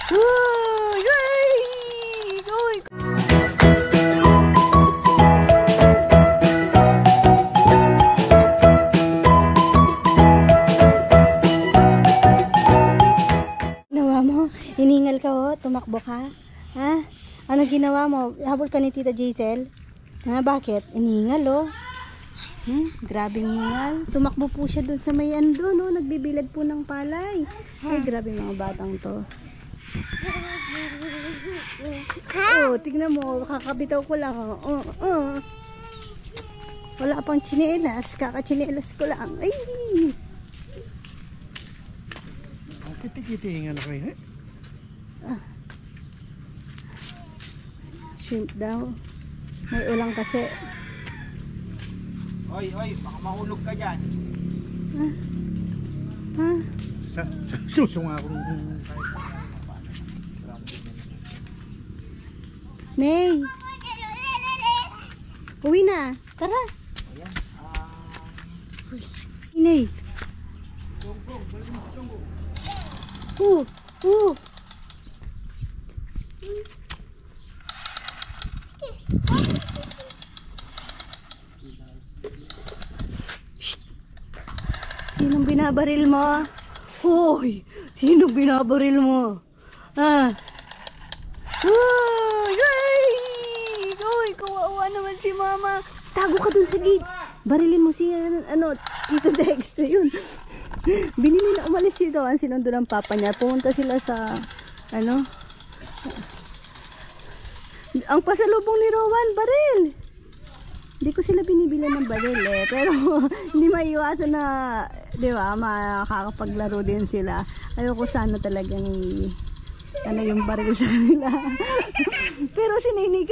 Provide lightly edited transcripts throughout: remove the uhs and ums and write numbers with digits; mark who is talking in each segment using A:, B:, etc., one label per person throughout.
A: Yay! Uy! Ginawa mo? Hiningal ka oh? Tumakbo ka? Ha? Ano ginawa mo? Habol ka ni Tita Giselle? Ha? Bakit? Hiningal oh. Grabing hingal. Tumakbo po siya dun sa may ando, no? Nagbibilad po ng palay. Ay, grabe mga batang to. Oh, tignan mo. Kakabitaw ko lang. Wala pang tsinelas. Kakatsinelas ko lang. Ay!
B: Kiti-kiti nga na kayo, eh?
A: Shrimp daw. May ulang kasi.
C: Oy, baka mahulog ka dyan.
B: Susunga akong
A: Nay! Uwi na! Tara! Nay! Sinong binabaril mo? Hoy! Sinong binabaril mo? Yay! Uy, kawawa naman si mama. Tago ka dun sa gate. Barilin mo si Tito Dex. Yun. Binili na umalis si Rowan. Sinundo ng papa niya. Pumunta sila sa ang pasalubong ni Rowan, baril. Hindi ko sila binibilan ng baril eh. Pero hindi maiwasan na, di ba, makakapaglaro din sila. Ayoko sana talagang yung baril sa kanila. Pero si Nini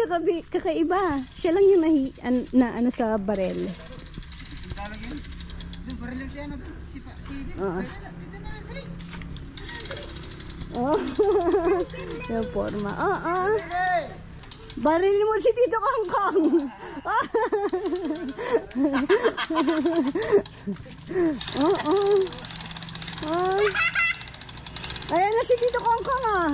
A: kakaiba. Siya lang yung na sa baril. Yung forma. Baril mo si Tito Kangkang. Ayan na si Tito Kangkang ah.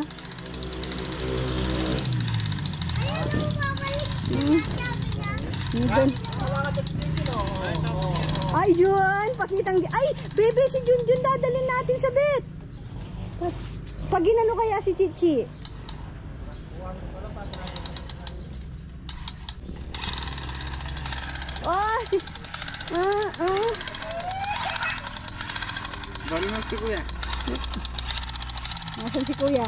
A: Ay Jun, pakitang ay bebe si Junjun dadalhin natin sa bet. Pag ginano kaya si Chichi.
C: Bali mo si Kuya.
A: Nasaan si Kuya?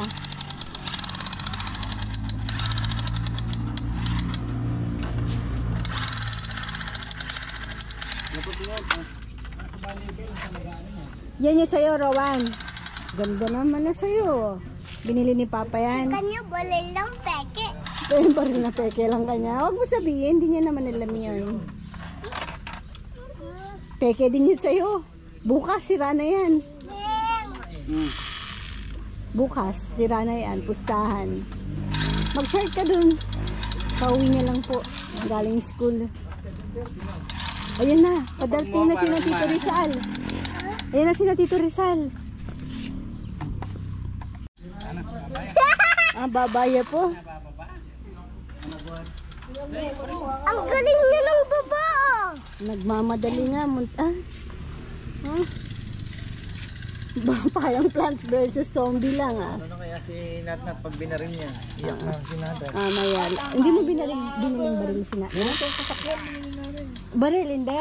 A: Yan yung sa'yo, Rowan. Ganda naman na sa'yo. Binili ni Papa yan.
D: Kanya baril lang peke.
A: Baril na peke lang kanya. Huwag mo sabihin, hindi niya naman alam yun. Peke din yun sa'yo. Bukas, sira na yan. Bukas, sira na yan. Pustahan. Mag-short ka dun. Pauwi niya lang po. Galing school. Ayan na. Padating na sila Tito Rizal. Ayan na sila Tito Rizal. Babaya po.
D: Ang galing na ng baba.
A: Nagmamadali nga. Parang Plants vs. Zombie lang ah.
C: Ano kaya si Natnat pag binarin niya? Iyak na si Natnat.
A: Mayal. Hindi mo biniling baril si Natnat?
C: Ano itong kasakyan?
A: Baril, hindi.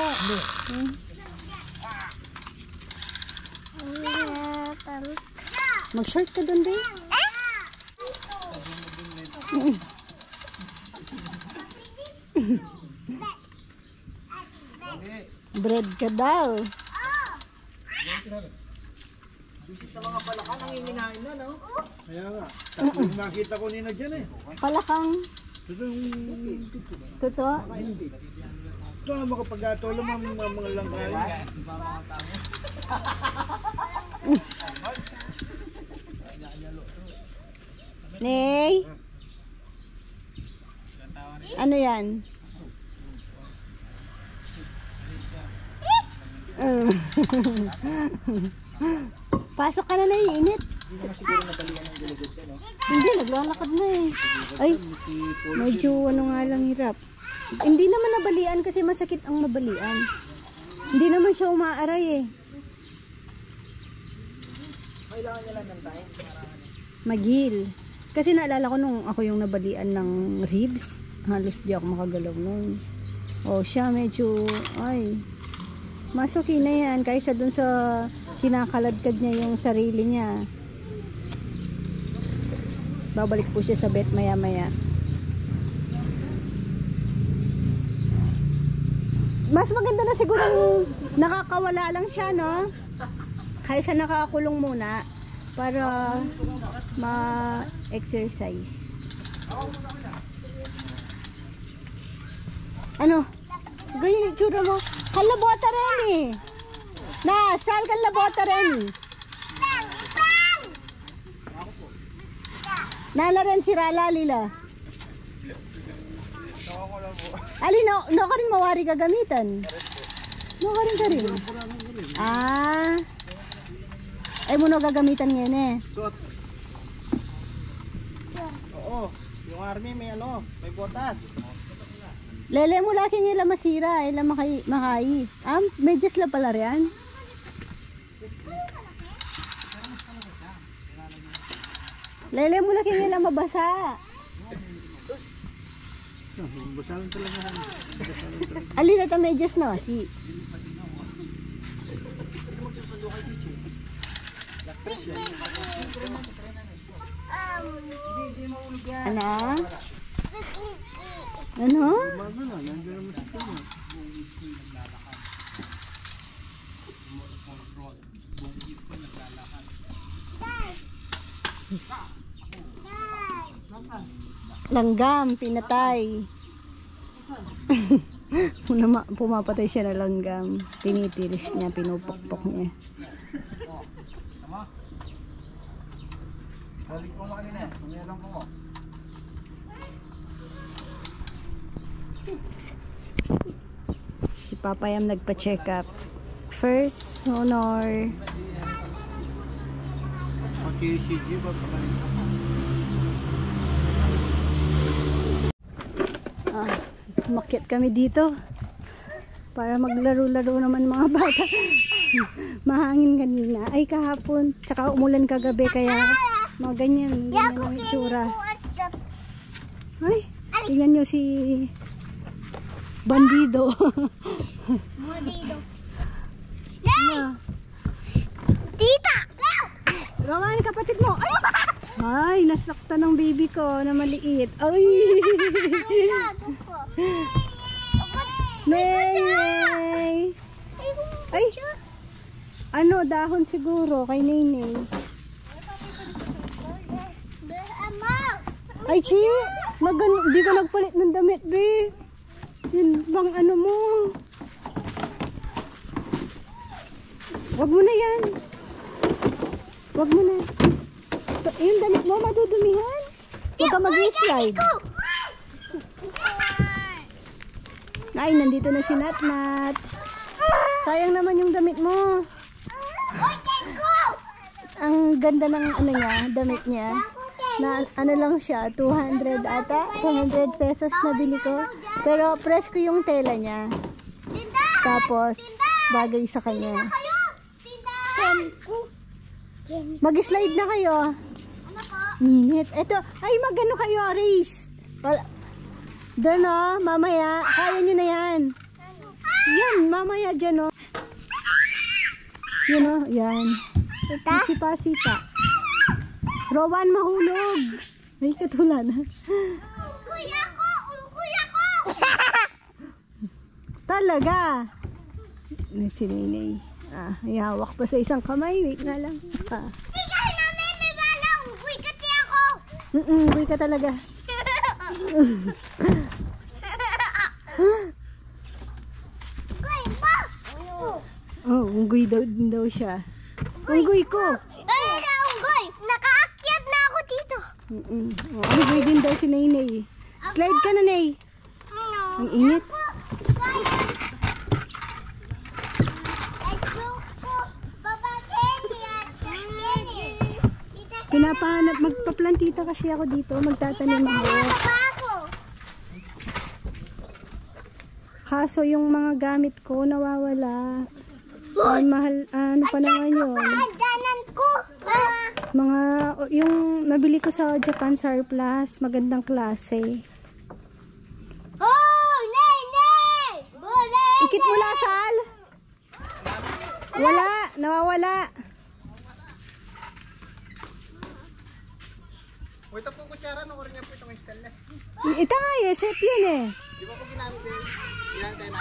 A: Mag-short ka dun, din. Bread ka daw.
C: Visit na mga palaka, nanginginain na, no?
B: kaya nga. Tapos nakita ko nina dyan eh.
A: Palakang. Totoo?
B: Ito na makapag-atolo mga langkain.
A: Ney? Ano yan? Pasok ka na, iinit.
C: Hindi naman siguro nabalian ng gulugod ka, no?
A: Hindi, naglalakad na eh. Ay, medyo ano nga lang hirap. Hindi naman nabalian kasi masakit ang mabalian. Hindi naman siya umaaray eh.
C: Kailangan niya lang ng time.
A: Magil. Kasi naalala ko nung ako yung nabalian ng ribs. Halos di ako makagalaw nun. O siya medyo, ay, masuki na yan. Kaysa dun sa kinakaladkad niya yung sarili niya. Babalik po siya sa vet maya maya. Mas maganda na siguro nakakawala lang siya, no? Kaysa nakakulong muna para ma-exercise. Ano? Ganyan yung tsura mo. Kalabota rin eh. Sal kalabota rin. Nala rin si Rala Lila. Ali, no ka rin mawari gagamitan. No ka rin. Ah. Ay mo no gagamitan ngayon eh.
C: Suot. Oo. Yung army may ano, may botas.
A: Lele mo laki nila masira, ila makai. Medyas la pala riyan. Lele mo laki nila mabasa.
B: Basalan talaga.
A: Ali na ta medyas na si. Ano? Ano?
B: Bago na, nandiyan naman si Tama.
A: Langgam, pinatay. Pumapatay siya na langgam. Tinitiris niya, pinupukpok niya.
C: Balik ko mo kanina. Meron ko mo.
A: Si Papayam nagpa-check up. First honor.
B: Pag-ECG ba pa kayo?
A: Umakyat kami dito para maglaro-laro naman mga bata. Mahangin kanina. Ay kahapon. Tsaka umulan kagabi kaya mga ganyan ang itsura. Ay, tingnan nyo si Bandido.
D: Bandido.
A: Ano?
D: Tita!
A: Roman, kapatid mo. Ay, nasaktan ng baby ko na maliit. Ay! Nay! Ay! Ano, dahon siguro kay Nenay. Ay, Chi! Di ka nagpalit ng damit, be. Yun bang ano mo? Wag mo na yan. Wag mo na. So, yung damit mo madudumihan. Huwag ka mag-slide. Ay, nandito na si Natnat. Sayang naman yung damit mo. Ang ganda ng ano niya, damit niya. Na ano lang siya, 200 ata. 200 pesos na bili ko. Pero presko yung tela niya. Tapos, bagay sa kanya. Mag-slide na kayo. Minit. Ito, ay magano kayo, race. Doon o, mamaya. Kaya nyo na yan. Yan, mamaya dyan o. Yan o, yan. Sipa-sipa. Rowan, mahulog. Ay, katulad.
D: Unggoy ako! Unggoy ako!
A: Talaga. Si Nenay. Ihawak pa sa isang kamay. Wait nga lang.
D: Ikaw namin may bala! Unggoy kasi ako!
A: Unggoy ka talaga.
D: Unggoy ba?
A: Oh, unggoy daw siya. Unggoy ko.
D: Ay, unggoy! Nakaakyat na ako dito!
A: Oh, unggoy din daw si Nenay. Slide ka na, Nay. Ang init. magpaplantita kasi ako dito. Magtatanim ako.
D: Bago.
A: Kaso yung mga gamit ko nawawala. Ay, mahal, ano pa naman yun?
D: Danan ko.
A: Mga, yung nabili ko sa Japan Surplus, magandang klase.
D: Oh, nay! Bule!
A: Ikit mo lasal? Wala, nawawala.
C: O ito po kutsara, no? Rin yan po itong stainless.
A: Ito nga, set yun eh.
C: Di ba po ginamit din? Ginamit natin.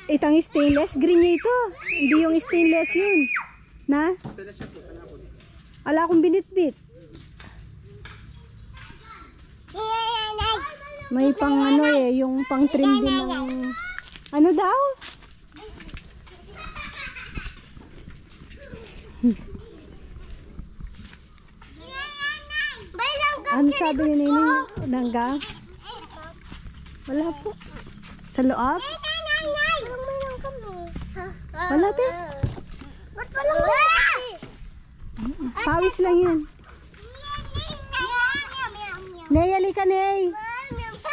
A: Itang stainless, green niya ito. Hindi yung stainless yun. Na?
C: Stainless siya po. Ano po?
A: Ala akong binitbit. May pang ano eh, yung pang trim din ng... Ano daw? Ano sabi ni Nini? Langgam? Wala po. Sa loob? Wala te. Pawis lang yun. Ney, halika Ney.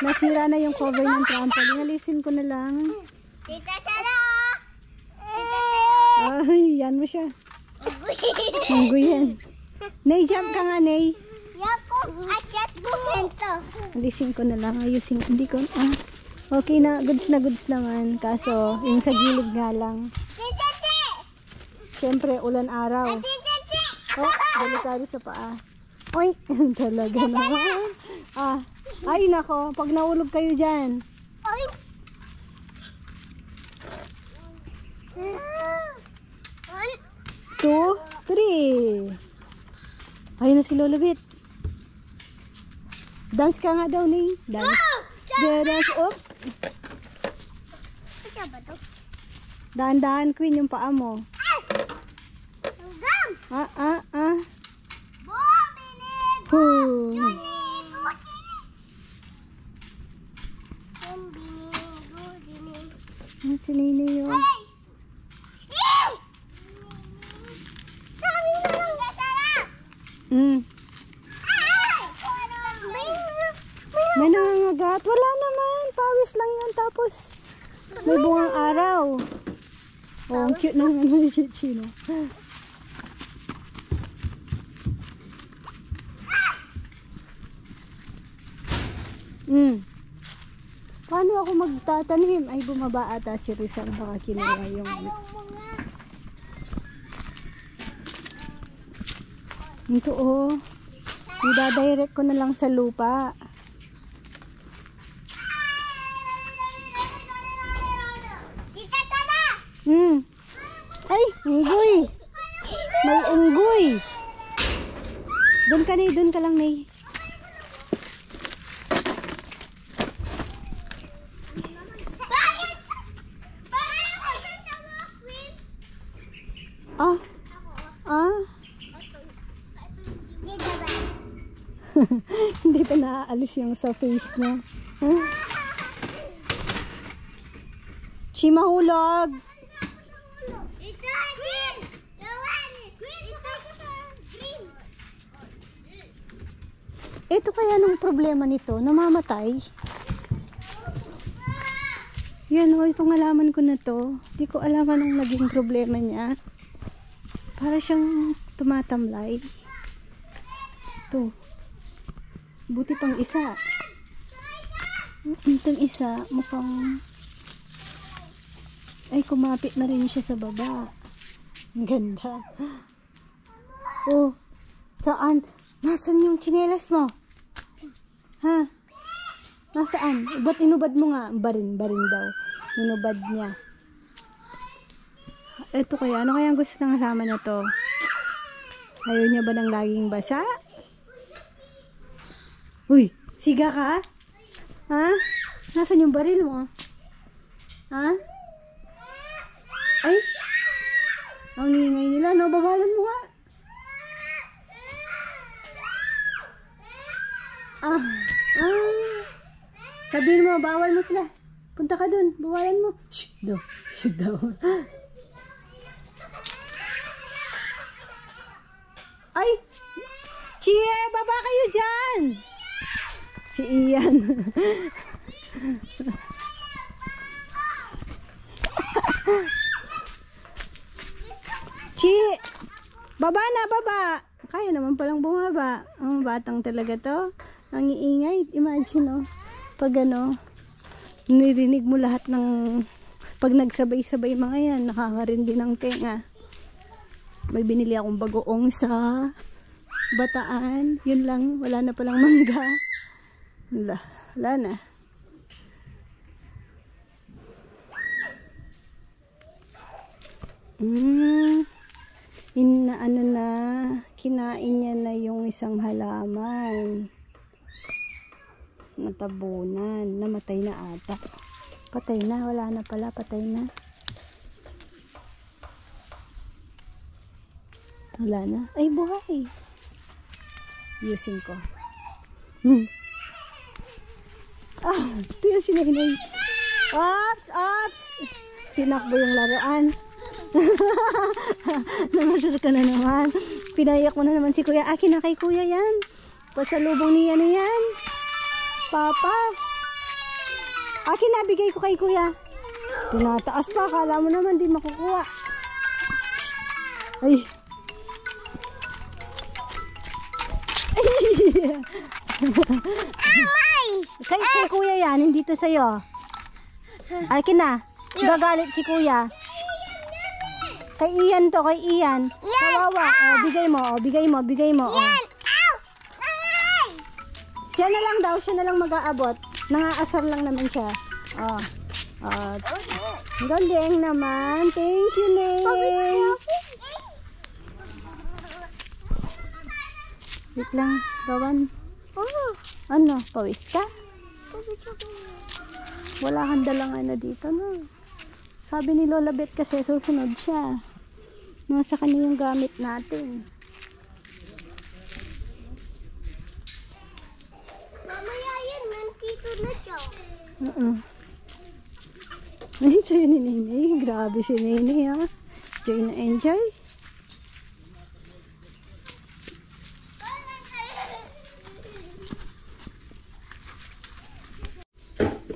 A: Nasira na yung cover ng trampoline. Alisin ko na lang.
D: Tita Sara!
A: Ay, yan mo siya. Ungguyan. Ney, jump ka nga Ney.
D: Yako, achat bumento.
A: Alisin ko na lang. Ayusin. Hindi ko. Okay na. Goods naman. Kaso, yung sa gilid nga lang.
D: Tita Che!
A: Siyempre, ulan araw.
D: Tita Che!
A: Oh, delikado sa paa. Oink! Talaga naman. Ay nako. Pag naulog kayo dyan.
D: Ay!
A: 2, 3. Ayun na si Lola Bit. Dance ka nga daw ni. Dance. Dance. Oops.
D: Ano ba to?
A: Dahan-dahan Queen yung paa mo.
D: Hanggang! Bumili!
A: Huh. Ano si Nini yun? May nangangagat. Wala naman. Pawis lang yun. Tapos may bungang araw. Oh, ang cute ng ano ni Chichi, no? Paano ako magtatanim? Ay, bumaba ata si Rizal. Baka kinuha yung... Ito, oh. Ida-direct ko na lang sa lupa.
D: Tita Sara!
A: Ay, unggoy. May unggoy. Doon ka, Nay. Doon ka lang, Nay.
D: Bakit? Bakit ako sa tawa, Queen? Dito ba?
A: Hindi pa naaalis yung sa face niya. Huh? Chi, mahulog.
D: Ito, green! Gawan! Green! Sakay ko sa green!
A: Ito kaya nung problema nito, namamatay. Yan o, itong alaman ko na to. Di ko alam anong naging problema niya. Para siyang tumatamlay. Ito. Buti pang isa. Itong isa, mukhang... Ay, kumapit na rin siya sa baba. Ang ganda. Oh, saan? Nasaan yung tsinelas mo? Ha? Nasaan? Ba't inubad mo nga? Barin daw. Inubad niya. Ito kaya, ano kaya ang gusto ng halaman na to? Ayaw niya ba ng laging basa? Uy, siga ka? Ha? Nasaan yung baril mo? Ha? Ay! Ang ingay nila, no? Bawalan mo nga. Sabihin mo, bawal mo sila. Punta ka dun, bawalan mo. Shh, daw. Shh, daw. Ay! kayo dyan! Si Ian. Chi! Baba na, baba! Kaya naman palang bumaba. Ang batang talaga to. Ang iingay. Imagine, oh. Pag ano, nirinig mo lahat ng... Pag nagsabay-sabay mga yan, nakakarindi ng tenga. May binili akong bagoong sa Bataan. Yun lang. Wala na palang mangga. Wala na. Ano na, kinain niya na yung isang halaman. Natabunan. Namatay na ata. Patay na. Wala na pala. Patay na. Wala na. Ay, buhay. Using ko. Ito yung sinahinay. Ops! Ops! Tinakbo yung laruan. Namasar ka na naman. Pinayak mo na naman si kuya. Akin na kay kuya yan. Pasalubong niya na yan. Papa. Akin na, bigay ko kay kuya. Tinataas pa. Akala mo naman di makukuha. Ay. Kay kuya yan. Hindi to sa'yo. Akin na. Gagalit si kuya. Kay Ian to, kay Ian. Kawawa. Oh, bigay mo, oh, bigay mo, bigay mo. Oh. Siya na lang daw, siya na lang mag-aabot. Nangaasar lang naman siya. Oh. Galing naman. Thank you, Nay. Wait lang, Gawan. Ano, pawis ka? Wala kang dalang ano dito, no? Sabi ni Lola Bet kasi susunod siya. Nasa kanya yung gamit natin.
D: Mamaya yan, nandito na siya.
A: Ay, sa'yo ni Nene. Grabe si Nene, ha? Enjoy na enjoy.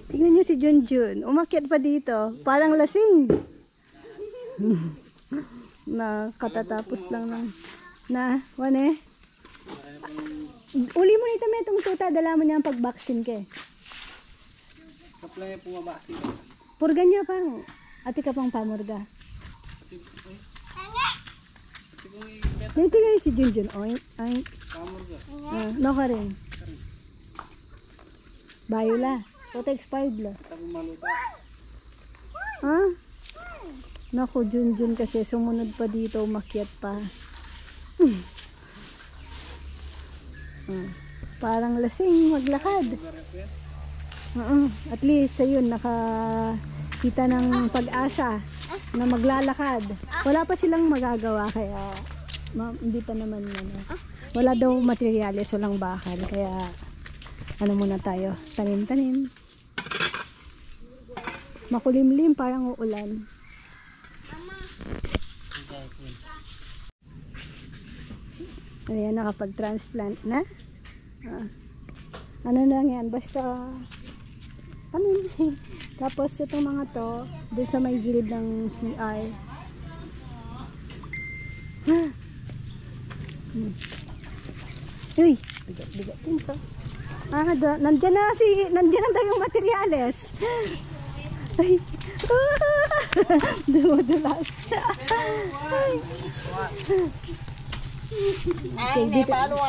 A: Tingnan nyo si Junjun. Umakyat pa dito. Parang lasing. Na katatapos lang ng... Wane? Uli mo nito may itong tuta. Dala mo niya ang pag-vaccine ka eh.
C: Supply po mabasi.
A: Purga niya pang. Ati ka pang pamurga. Tingnan si Junjun. Oink, oink.
C: Pamurga.
A: No ka rin. Bayula. Toto expired la. Ha? Naku, Junjun kasi sumunod pa dito, umakyat pa. Parang lasing maglakad. At least ayun, nakakita ng pag-asa na maglalakad. Wala pa silang magagawa kaya hindi pa naman wala daw materyales, walang bakal kaya ano muna tayo, tanim-tanim. Makulimlim, parang uulan. Ayan, nakapag-transplant na. Ano lang yan, basta tanim. Tapos itong mga to, doon sa may gilid ng CR. Uy, bigat-bigat din to. Nandiyan na daw yung materyales. Ay. Dumudulas.
C: Ay, nepalo.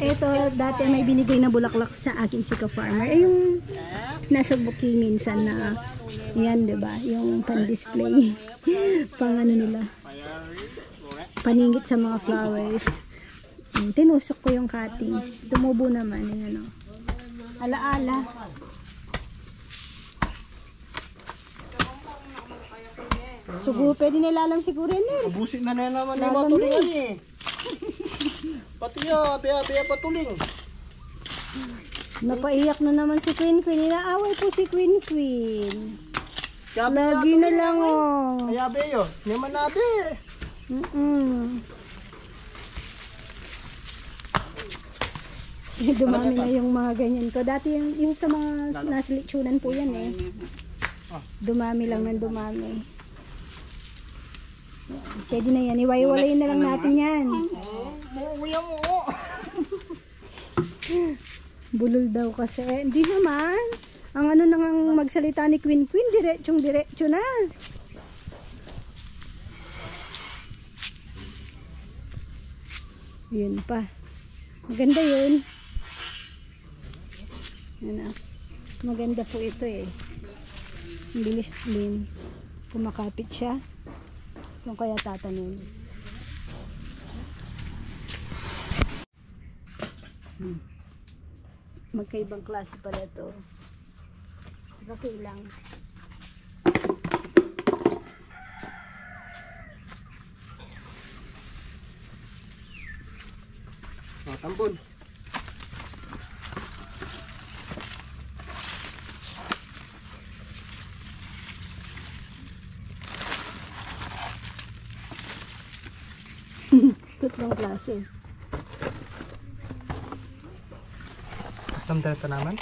A: Ito, dati may binigay na bulaklak sa akin si ka-farmer. Eh, yung nasa booking minsan na yan, diba? Yung pan-display. Pang ano nila. Paningit sa mga flowers. Tinusok ko yung cuttings. Tumubo naman. Yan, ala-ala. Siguro pwede nilalang siguro yan eh.
C: Ubusin na naman ni matulingan eh. Pati ya, biya patuling.
A: Napaiyak na naman si Queen Queen. Inaaway po si Queen Queen. Lagi na lang oh.
C: Ayabe yun. Yaman nabe.
A: Dumami na yung mga ganyan ko. Dati yung sa mga nasa litsunan po yan eh. Dumami lang ng dumami. Pwede na yan. Iwaiwalayin na lang natin yan.
C: Kuya mo.
A: Bulol daw kasi. Hindi naman. Ang ano nang magsalita ni Queen Queen, diretso na. Yun pa. Maganda yun. Ano, maganda po ito eh. Ang bilis din. Kumakapit siya. So kaya tatanim. Magkaibang klase pala ito. Okay lang.
C: Tambon.
A: Tatlong klase.
C: Custom data naman.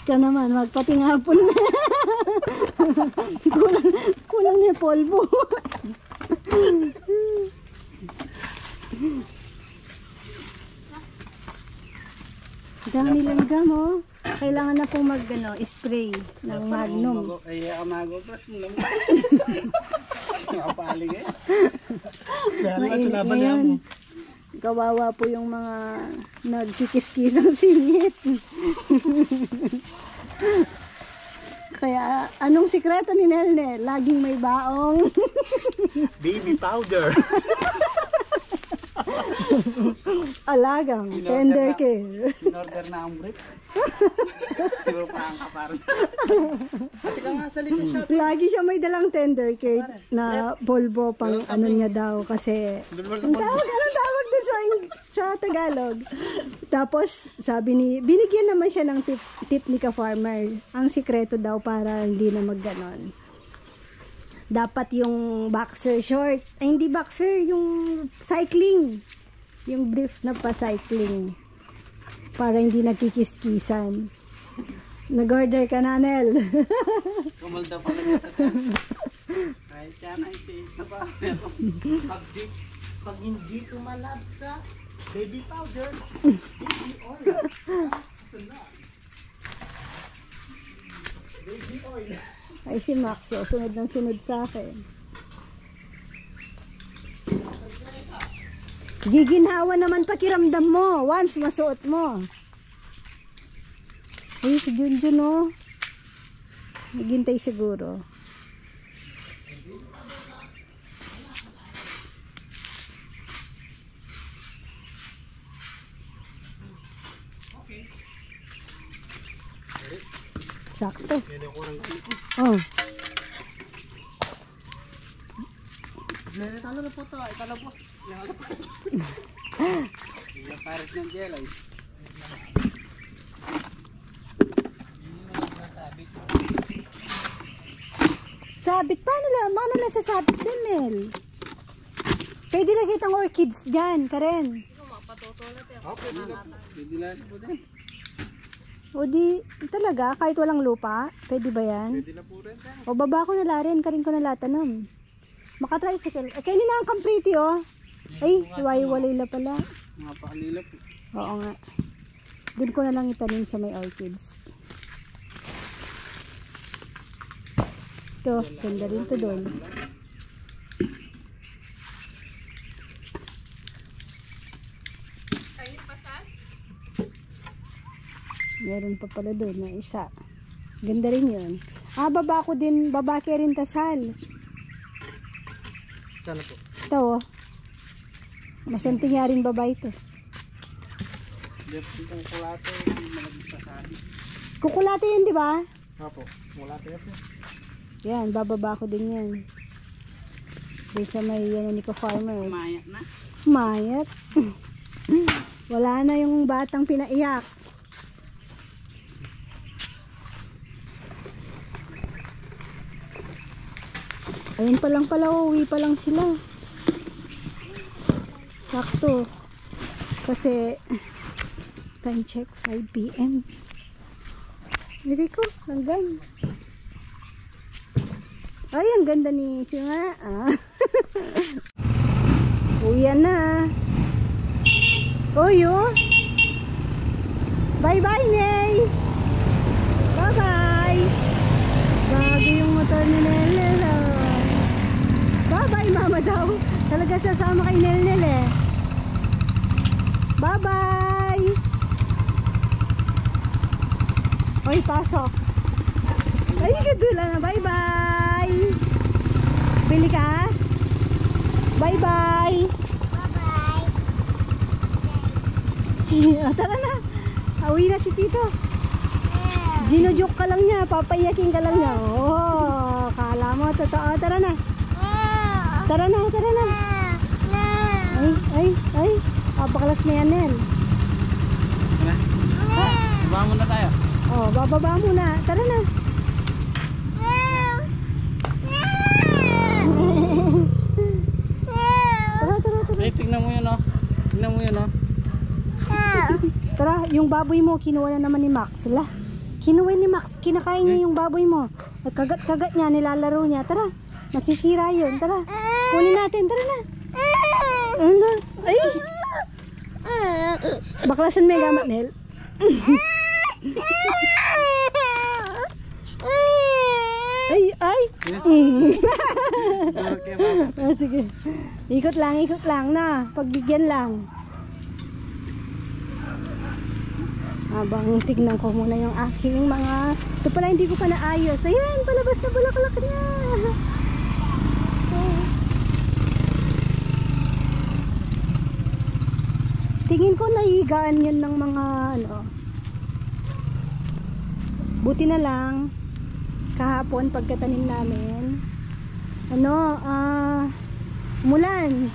A: Ka naman, magpating hapon na. kulang na yung polvo. Dami lang gamo. Kailangan na pong spray ng Magnum.
B: Ay, amago. Plus mo lang. Kapalig eh.
A: Mainit ngayon. Kawawa po yung mga nagkikis-kis ng singit. Kaya, anong sikreto ni Nelne? Laging may baong.
C: Baby powder.
A: Alagang, tender care.
B: In-order na ang brief. Pero pa ang kaparang.
C: Pati ka nga sa likod siya.
A: Lagi siya may dalang tender care na polvo pang ano niya daw kasi anong tawag dun sa Tagalog. Tapos sabi binigyan naman siya ng tip ni ka-farmer. Ang sikreto daw para hindi na magganon. Dapat yung boxer short, ay hindi boxer, yung cycling. Yung brief na pa-cycling. Para hindi nagkikis-kisan. Nag-order ka na, Nel.
B: Kumalda pala niya. Kahit siya na iti.
C: Pag hindi tumalab sa baby powder, baby oil. Baby oil.
A: Ay si Max, sunod ng sunod sa akin. Giginhawa naman pakiramdam mo once masuot mo. Ay, si Junjun oh. Naghintay siguro. Sakto. Oh.
B: Talo na po ito. Italo po. Yung parit ng jelly.
A: Sabit. Paano lang? Paano lang sasabit din, Nel? Pwede lang kitang orchids dyan, Karen.
B: Okay, pwede lang po din.
A: O di, talaga, kahit walang lupa, pwede ba yan?
B: Pwede na po rin.
A: O baba ko na la rin, Karen ko na latanam. Makatricycle. Kainin na ang kampriti, oh. Ay, hiwa-hiwalay na pala.
B: Mga pakalila po.
A: Oo nga. Doon ko na lang itanim sa may orchids. Ito, ganda rin to doon. Meron pa pala doon na isa. Ganda rin yun. Ah, baba ko din, babake rin tasal.
C: Sana po.
A: Ito, oh. Masanting nga rin baba ito.
B: Dito itong kulate, malagit pa sabi.
A: Kukulate yun, di ba?
C: Apo, wala tayo po.
A: Yan, bababa ko din yan. Doon sa may Nico Farmer.
B: Mayat na.
A: Mayat. Wala na yung batang pinaiyak. Ayun pa lang pala, uwi pa lang sila. Sakto. Kasi time check 5 PM. Diri ko, hanggang. Ay, ang ganda ni Singa. Uwian na. Oyo. Bye-bye, Ney. Bye-bye. Bago yung motor ni Nel. Bye-bye, mama daw. Talaga sasama kay Nel eh. Bye-bye. Oy, pasok. Ay, gadula na. Bye-bye. Bili ka? Bye-bye. Bye-bye. Tara na. Awi na si Tito. Gino-joke ka lang niya. Papayakin ka lang niya. Oh, kala mo. Totoo. Tara na. Tara na. Tara na. Ay. Apakalas na yan, Nel.
B: Baba muna tayo.
A: Oh, bababa muna. Tara na. Tara.
B: Ay, tignan mo yun, oh. Tignan mo yun, oh.
A: Tara, yung baboy mo, kinuha na naman ni Max. Kinuha ni Max, kinakain niya yung baboy mo. Nagkagat-kagat niya, nilalaro niya. Tara, masisira yun. Tara, kunin natin. Tara na. Ano? Ay! Baklasan may gamat, Nel. Ay!
B: Okay, mama.
A: Sige. Ikot lang na. Pagbigyan lang. Habang tignan ko muna yung aking mga... Ito pala hindi ko pa naayos. Ayan, palabas na bulaklak niya. Tingin ko nahigaan yun ng mga ano. Buti na lang kahapon pagkatanim namin umulan.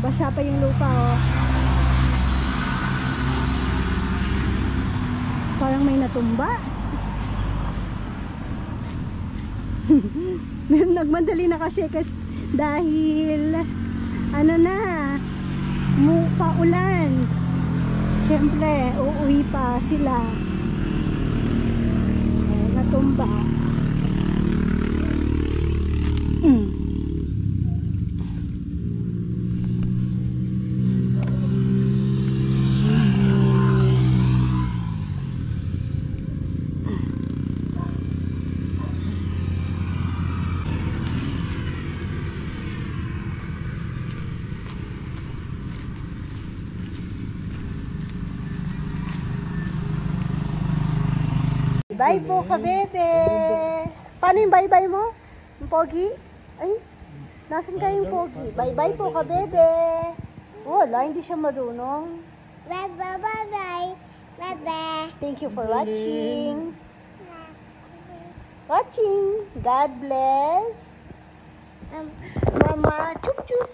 A: Basa pa yung lupa, oh. Parang may natumba. Nagmadali na kasi dahil paulan. Siyempre, uuwi pa sila. Natumba. Bye po ka, bebe. Paano yung bye-bye mo? Yung pogi? Ay, nasan ka yung pogi? Bye-bye po ka, bebe. Wala, hindi siya marunong.
D: Bye-bye.
A: Thank you for watching. God bless. Mama, chup-chup.